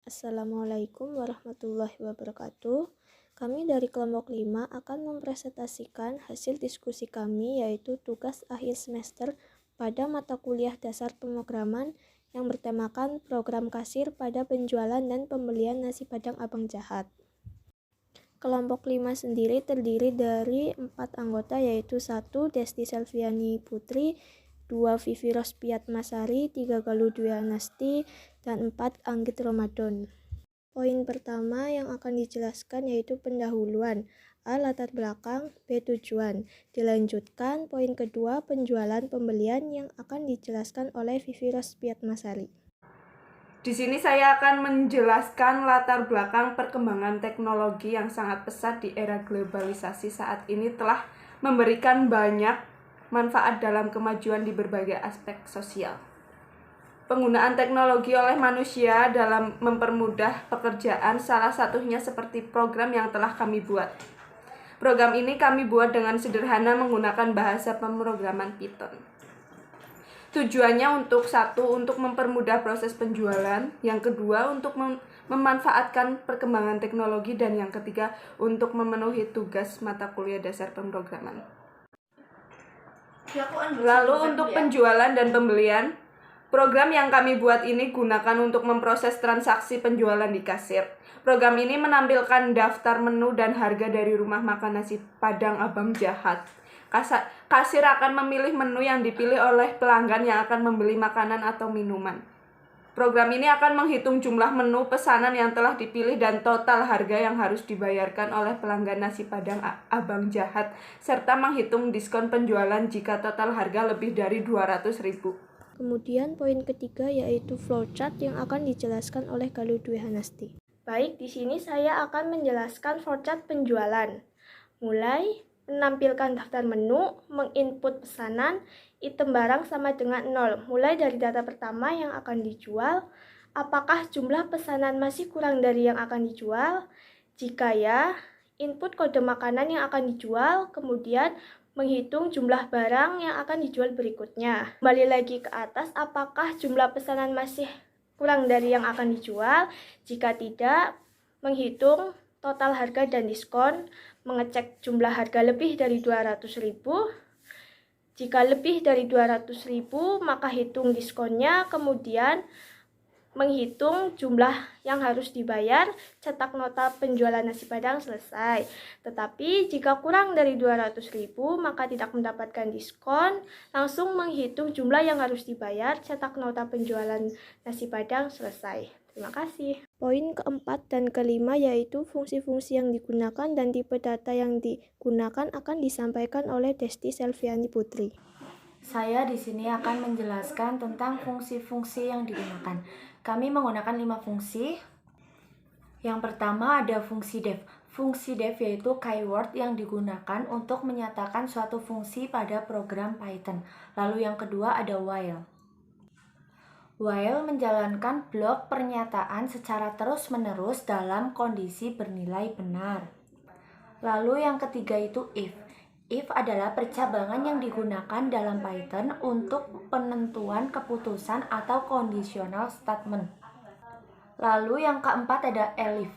Assalamualaikum warahmatullahi wabarakatuh. Kami dari kelompok 5 akan mempresentasikan hasil diskusi kami, yaitu tugas akhir semester pada mata kuliah dasar pemrograman yang bertemakan program kasir pada penjualan dan pembelian nasi padang Abang Jahat. Kelompok 5 sendiri terdiri dari 4 anggota, yaitu 1. Desti Selviani Putri, 2. Vivi Rospiat Masari, 3. Galuh Dwi Anasti, dan 4. Anggit Ramadan. Poin pertama yang akan dijelaskan yaitu pendahuluan, A. Latar belakang, B. Tujuan. Dilanjutkan poin kedua, penjualan pembelian yang akan dijelaskan oleh Vivi Rospiat Masari. Di sini saya akan menjelaskan latar belakang perkembangan teknologi yang sangat pesat di era globalisasi saat ini telah memberikan banyak manfaat dalam kemajuan di berbagai aspek sosial. Penggunaan teknologi oleh manusia dalam mempermudah pekerjaan salah satunya seperti program yang telah kami buat. Program ini kami buat dengan sederhana menggunakan bahasa pemrograman Python. Tujuannya untuk mempermudah proses penjualan, yang kedua untuk memanfaatkan perkembangan teknologi, dan yang ketiga untuk memenuhi tugas mata kuliah dasar pemrograman. Lalu untuk penjualan dan pembelian, program yang kami buat ini gunakan untuk memproses transaksi penjualan di kasir. Program ini menampilkan daftar menu dan harga dari rumah makan nasi padang Abang Jahat. Kasir akan memilih menu yang dipilih oleh pelanggan yang akan membeli makanan atau minuman. Program ini akan menghitung jumlah menu pesanan yang telah dipilih dan total harga yang harus dibayarkan oleh pelanggan nasi padang Abang Jahat, serta menghitung diskon penjualan jika total harga lebih dari 200.000. Kemudian poin ketiga yaitu flowchart yang akan dijelaskan oleh Galuh Dwi Anasti. Baik, di sini saya akan menjelaskan flowchart penjualan. Mulai menampilkan daftar menu, menginput pesanan, item barang sama dengan 0. Mulai dari data pertama yang akan dijual, apakah jumlah pesanan masih kurang dari yang akan dijual? Jika ya, input kode makanan yang akan dijual, kemudian menghitung jumlah barang yang akan dijual berikutnya. Kembali lagi ke atas, apakah jumlah pesanan masih kurang dari yang akan dijual? Jika tidak, menghitung total harga dan diskon, mengecek jumlah harga lebih dari 200.000. Jika lebih dari 200.000, maka hitung diskonnya, kemudian menghitung jumlah yang harus dibayar, cetak nota penjualan nasi padang, selesai. Tetapi jika kurang dari 200.000, maka tidak mendapatkan diskon, langsung menghitung jumlah yang harus dibayar, cetak nota penjualan nasi padang, selesai. Terima kasih. Poin keempat dan kelima yaitu fungsi-fungsi yang digunakan dan tipe data yang digunakan akan disampaikan oleh Desti Selviani Putri. Saya di sini akan menjelaskan tentang fungsi-fungsi yang digunakan. Kami menggunakan 5 fungsi. Yang pertama ada fungsi def. Fungsi def yaitu keyword yang digunakan untuk menyatakan suatu fungsi pada program Python. Lalu yang kedua ada while. While menjalankan blok pernyataan secara terus-menerus dalam kondisi bernilai benar. Lalu yang ketiga itu if. If adalah percabangan yang digunakan dalam Python untuk penentuan keputusan atau conditional statement. Lalu yang keempat ada elif.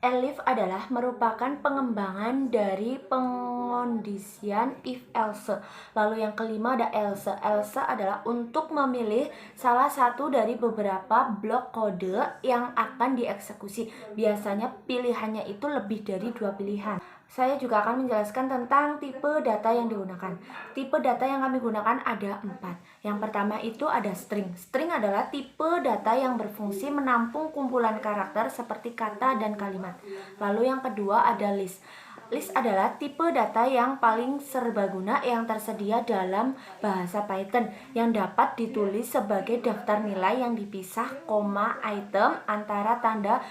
Elif adalah merupakan pengembangan dari pengondisian if else. Lalu yang kelima ada else. Else adalah untuk memilih salah satu dari beberapa blok kode yang akan dieksekusi. Biasanya pilihannya itu lebih dari 2 pilihan. Saya juga akan menjelaskan tentang tipe data yang digunakan. Tipe data yang kami gunakan ada 4. Yang pertama itu ada string. String adalah tipe data yang berfungsi menampung kumpulan karakter seperti kata dan kalimat. Lalu yang kedua ada list. List adalah tipe data yang paling serbaguna yang tersedia dalam bahasa Python, yang dapat ditulis sebagai daftar nilai yang dipisah koma item antara tanda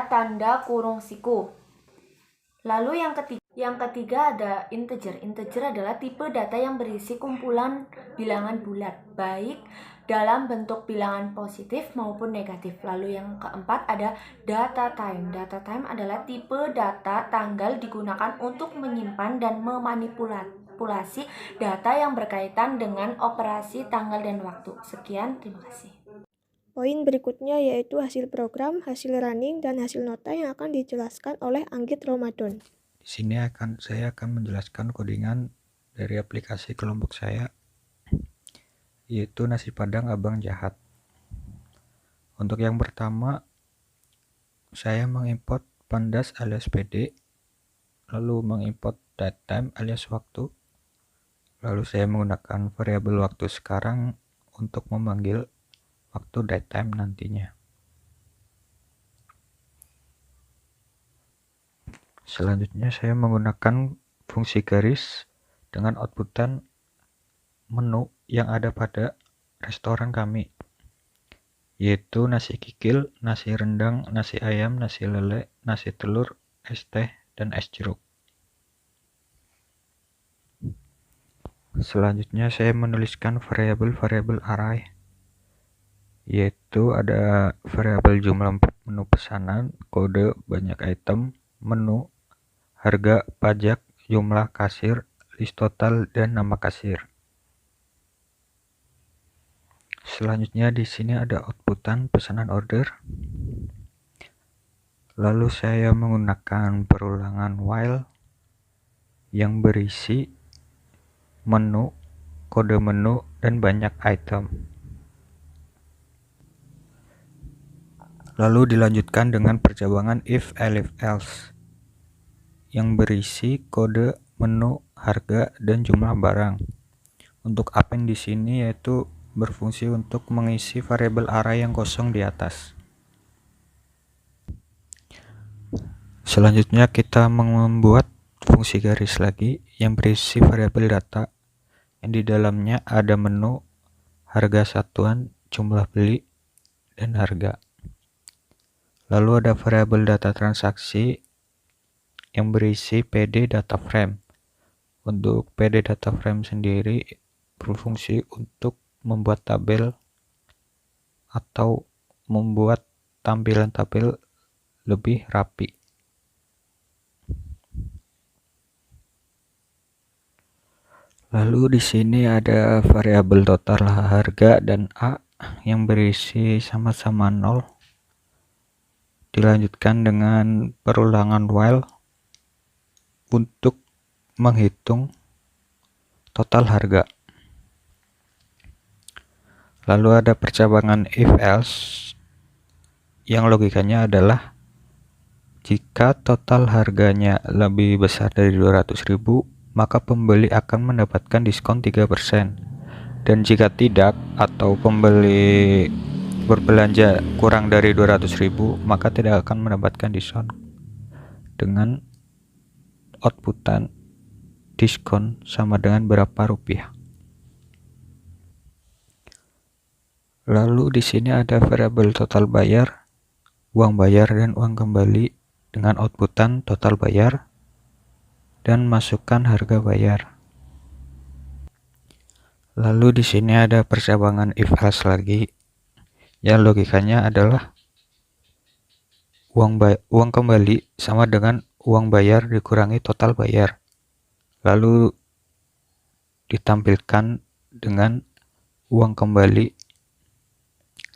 tanda kurung siku. Lalu yang ketiga ada integer. Integer adalah tipe data yang berisi kumpulan bilangan bulat, baik dalam bentuk bilangan positif maupun negatif. Lalu yang keempat ada data time. Data time adalah tipe data tanggal digunakan untuk menyimpan dan memanipulasi data yang berkaitan dengan operasi tanggal dan waktu. Sekian, terima kasih. Poin berikutnya yaitu hasil program, hasil running, dan hasil nota yang akan dijelaskan oleh Anggit Ramadan. Di sini saya akan menjelaskan codingan dari aplikasi kelompok saya, yaitu nasi padang abang jahat. Untuk yang pertama, saya mengimport pandas alias pd, lalu mengimport datetime alias waktu, lalu saya menggunakan variabel waktu sekarang untuk memanggil waktu datetime nantinya. Selanjutnya saya menggunakan fungsi garis dengan outputan menu yang ada pada restoran kami, yaitu nasi kikil, nasi rendang, nasi ayam, nasi lele, nasi telur, es teh, dan es jeruk. Selanjutnya saya menuliskan variabel-variabel array, yaitu ada variabel jumlah menu pesanan, kode, banyak item, menu, harga, pajak, jumlah kasir, list total, dan nama kasir. Selanjutnya di sini ada outputan pesanan order. Lalu saya menggunakan perulangan while yang berisi menu, kode menu, dan banyak item. Lalu dilanjutkan dengan percabangan if elif else yang berisi kode, menu, harga, dan jumlah barang. Untuk append di sini yaitu berfungsi untuk mengisi variabel array yang kosong di atas. Selanjutnya kita membuat fungsi garis lagi yang berisi variabel data yang di dalamnya ada menu, harga satuan, jumlah beli, dan harga. Lalu ada variabel data transaksi yang berisi PD data frame. Untuk PD data frame sendiri berfungsi untuk membuat tabel atau membuat tampilan tabel lebih rapi. Lalu di sini ada variabel total harga dan A yang berisi sama-sama 0. Dilanjutkan dengan perulangan while untuk menghitung total harga. Lalu ada percabangan if else yang logikanya adalah jika total harganya lebih besar dari 200.000, maka pembeli akan mendapatkan diskon 3%. Dan jika tidak atau pembeli berbelanja kurang dari 200.000, maka tidak akan mendapatkan diskon dengan outputan diskon sama dengan berapa rupiah. Lalu di sini ada variabel total bayar, uang bayar, dan uang kembali dengan outputan total bayar dan masukkan harga bayar. Lalu di sini ada percabangan if else lagi yang logikanya adalah uang kembali sama dengan uang bayar dikurangi total bayar, lalu ditampilkan dengan uang kembali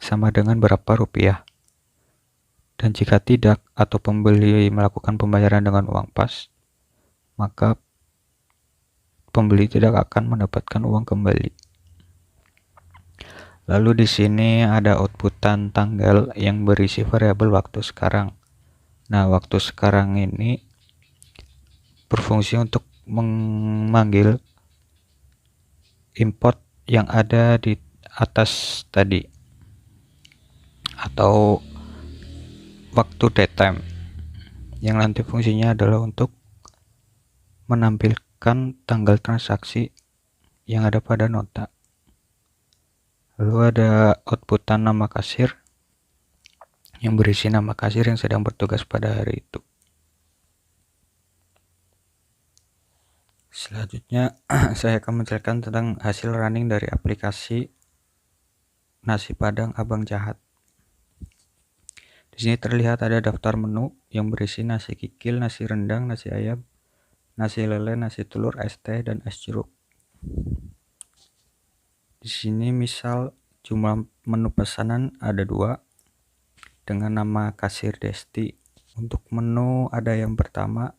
sama dengan berapa rupiah. Dan jika tidak atau pembeli melakukan pembayaran dengan uang pas, maka pembeli tidak akan mendapatkan uang kembali. Lalu di sini ada outputan tanggal yang berisi variabel waktu sekarang. Nah, waktu sekarang ini berfungsi untuk memanggil import yang ada di atas tadi atau waktu datetime, yang nanti fungsinya adalah untuk menampilkan tanggal transaksi yang ada pada nota. Lalu ada outputan nama kasir yang berisi nama kasir yang sedang bertugas pada hari itu. Selanjutnya saya akan menjelaskan tentang hasil running dari aplikasi nasi padang abang jahat. Di sini terlihat ada daftar menu yang berisi nasi kikil, nasi rendang, nasi ayam, nasi lele, nasi telur, es teh, dan es jeruk. Di sini misal Jumlah menu pesanan ada 2 dengan nama Kasir Desti. Untuk menu ada yang pertama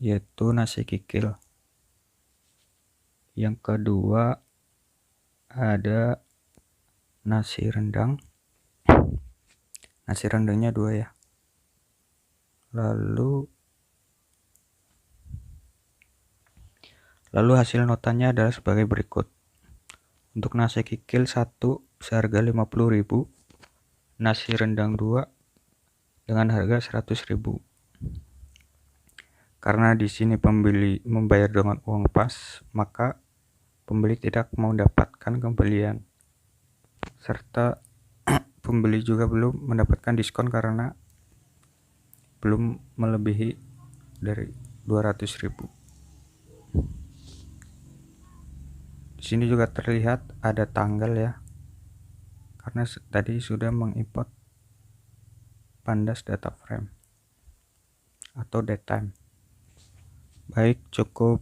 yaitu nasi kikil. Yang kedua ada nasi rendang. Nasi rendangnya 2 ya. Lalu hasil notanya adalah sebagai berikut. Untuk nasi kikil 1 seharga 50.000, nasi rendang 2 dengan harga 100.000. Karena di sini pembeli membayar dengan uang pas, maka pembeli tidak mendapatkan kembalian. Serta pembeli juga belum mendapatkan diskon karena belum melebihi dari 200.000. Di sini juga terlihat ada tanggal ya, karena tadi sudah mengimport Pandas data frame atau datetime. Baik, cukup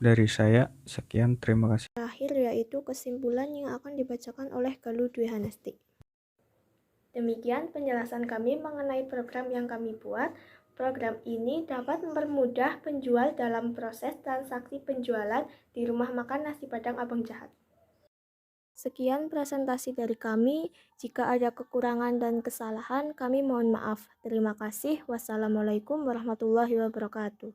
dari saya. Sekian, terima kasih. Terakhir yaitu kesimpulan yang akan dibacakan oleh Galuh Dwi Hanasti. Demikian penjelasan kami mengenai program yang kami buat. Program ini dapat mempermudah penjual dalam proses transaksi penjualan di rumah makan nasi Padang Abang Jahat. Sekian presentasi dari kami. Jika ada kekurangan dan kesalahan, kami mohon maaf. Terima kasih. Wassalamualaikum warahmatullahi wabarakatuh.